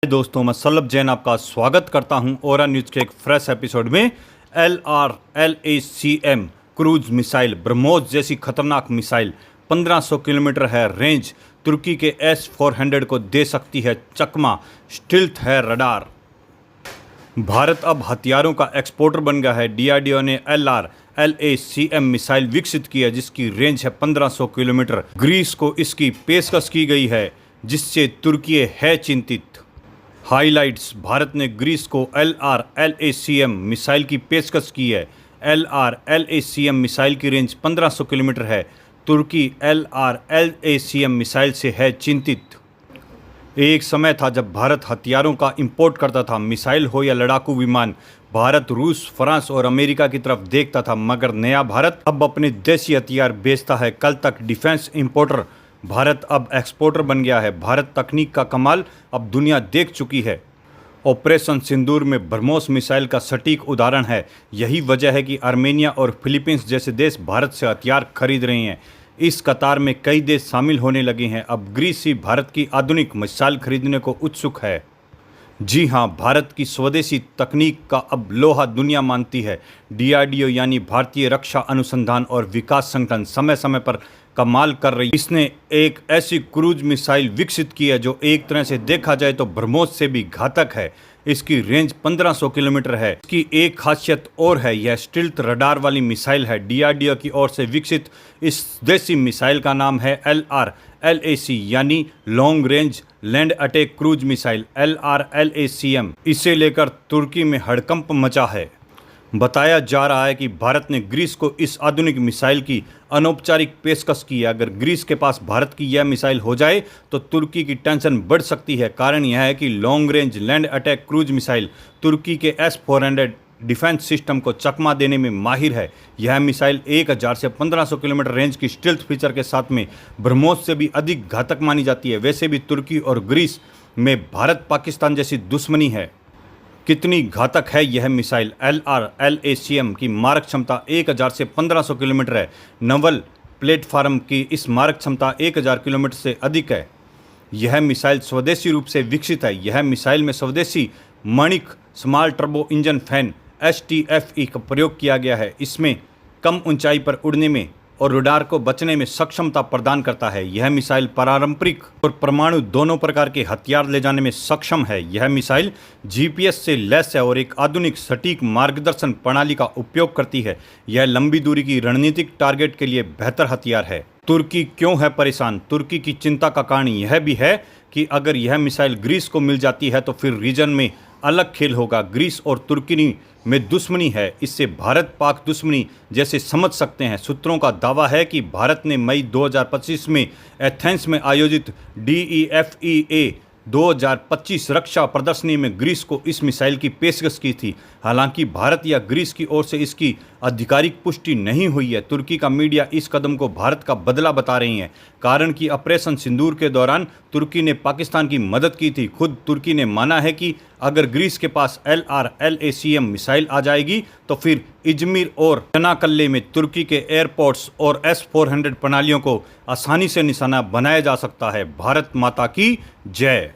दोस्तों, मैं सल्लभ जैन आपका स्वागत करता हूं ओरा न्यूज़ के एक फ्रेश एपिसोड में। LRLACM क्रूज मिसाइल ब्रह्मोस जैसी खतरनाक मिसाइल 1500 किलोमीटर है रेंज। तुर्की के S-400 को दे सकती है चकमा। स्टिल्थ है रडार। भारत अब हथियारों का एक्सपोर्टर बन गया है। DRDO ने LRLACM मिसाइल विकसित की है जिसकी रेंज है 1500 किलोमीटर। ग्रीस को इसकी पेशकश की गई है जिससे तुर्की है चिंतित। हाइलाइट्स: भारत ने ग्रीस को LRLACM मिसाइल की पेशकश की है। LRLACM मिसाइल की रेंज 1500 किलोमीटर है। तुर्की LRLACM मिसाइल से है चिंतित। एक समय था जब भारत हथियारों का इंपोर्ट करता था, मिसाइल हो या लड़ाकू विमान। भारत रूस, फ्रांस और अमेरिका की तरफ देखता था, मगर नया भारत अब अपने देशी हथियार बेचता है। कल तक डिफेंस इंपोर्टर, भारत अब एक्सपोर्टर बन गया है। भारत तकनीक का कमाल अब दुनिया देख चुकी है। ऑपरेशन सिंदूर में ब्रह्मोस मिसाइल का सटीक उदाहरण है। यही वजह है कि आर्मेनिया और फिलीपींस जैसे देश भारत से हथियार खरीद रहे हैं। इस कतार में कई देश शामिल होने लगे हैं। अब ग्रीस ही भारत की आधुनिक मिसाइल खरीदने को उत्सुक है। जी हाँ, भारत की स्वदेशी तकनीक का अब लोहा दुनिया मानती है। DRDO यानी भारतीय रक्षा अनुसंधान और विकास संगठन समय समय पर कमाल कर रही है। इसने एक ऐसी क्रूज मिसाइल विकसित की है जो एक तरह से देखा जाए तो ब्रह्मोस से भी घातक है। इसकी रेंज 1500 किलोमीटर है। इसकी एक खासियत और है, यह स्टिल्थ रडार वाली मिसाइल है। DRDO की ओर से विकसित इस देसी मिसाइल का नाम है LRLAC यानी long range land attack cruise missile LRLACM। इसे लेकर तुर्की में हड़कंप मचा है। बताया जा रहा है कि भारत ने ग्रीस को इस आधुनिक मिसाइल की अनौपचारिक पेशकश की है। अगर ग्रीस के पास भारत की यह मिसाइल हो जाए तो तुर्की की टेंशन बढ़ सकती है। कारण यह है कि long range land attack cruise missile तुर्की के S-400 डिफेंस सिस्टम को चकमा देने में माहिर है। यह मिसाइल 1000 से 1500 किलोमीटर रेंज की स्टिल्थ फीचर के साथ में ब्रह्मोस से भी अधिक घातक मानी जाती है। वैसे भी तुर्की और ग्रीस में भारत पाकिस्तान जैसी दुश्मनी है। कितनी घातक है यह मिसाइल? LRLACM की मारक क्षमता 1000 से 1500 किलोमीटर है। नवल प्लेटफार्म की इस मारक क्षमता 1000 किलोमीटर से अधिक है। यह मिसाइल स्वदेशी रूप से विकसित है। यह मिसाइल में स्वदेशी Manik small turbo engine fan STFE का प्रयोग किया गया है। इसमें कम ऊंचाई पर उड़ने में और रडार को बचने में सक्षमता प्रदान करता है। यह मिसाइल पारंपरिक और परमाणु दोनों प्रकार के हथियार ले जाने में सक्षम है। यह मिसाइल GPS से लैस है और एक आधुनिक सटीक मार्गदर्शन प्रणाली का उपयोग करती है। यह लंबी दूरी की रणनीतिक टारगेट के लिए बेहतर हथियार है। तुर्की क्यों है परेशान? तुर्की की चिंता का कारण यह भी है कि अगर यह मिसाइल ग्रीस को मिल जाती है तो फिर रीजन में अलग खेल होगा। ग्रीस और तुर्की में दुश्मनी है। इससे भारत पाक दुश्मनी जैसे समझ सकते हैं। सूत्रों का दावा है कि भारत ने मई 2025 में एथेंस में आयोजित DEFEA 2025 रक्षा प्रदर्शनी में ग्रीस को इस मिसाइल की पेशकश की थी। हालांकि भारत या ग्रीस की ओर से इसकी आधिकारिक पुष्टि नहीं हुई है। तुर्की का मीडिया इस कदम को भारत का बदला बता रही है, कारण कि ऑपरेशन सिंदूर के दौरान तुर्की ने पाकिस्तान की मदद की थी। खुद तुर्की ने माना है कि अगर ग्रीस के पास LRLACM मिसाइल आ जाएगी तो फिर इजमिर और चनाकल्ले में तुर्की के एयरपोर्ट्स और S-400 प्रणालियों को आसानी से निशाना बनाया जा सकता है। भारत माता की जय।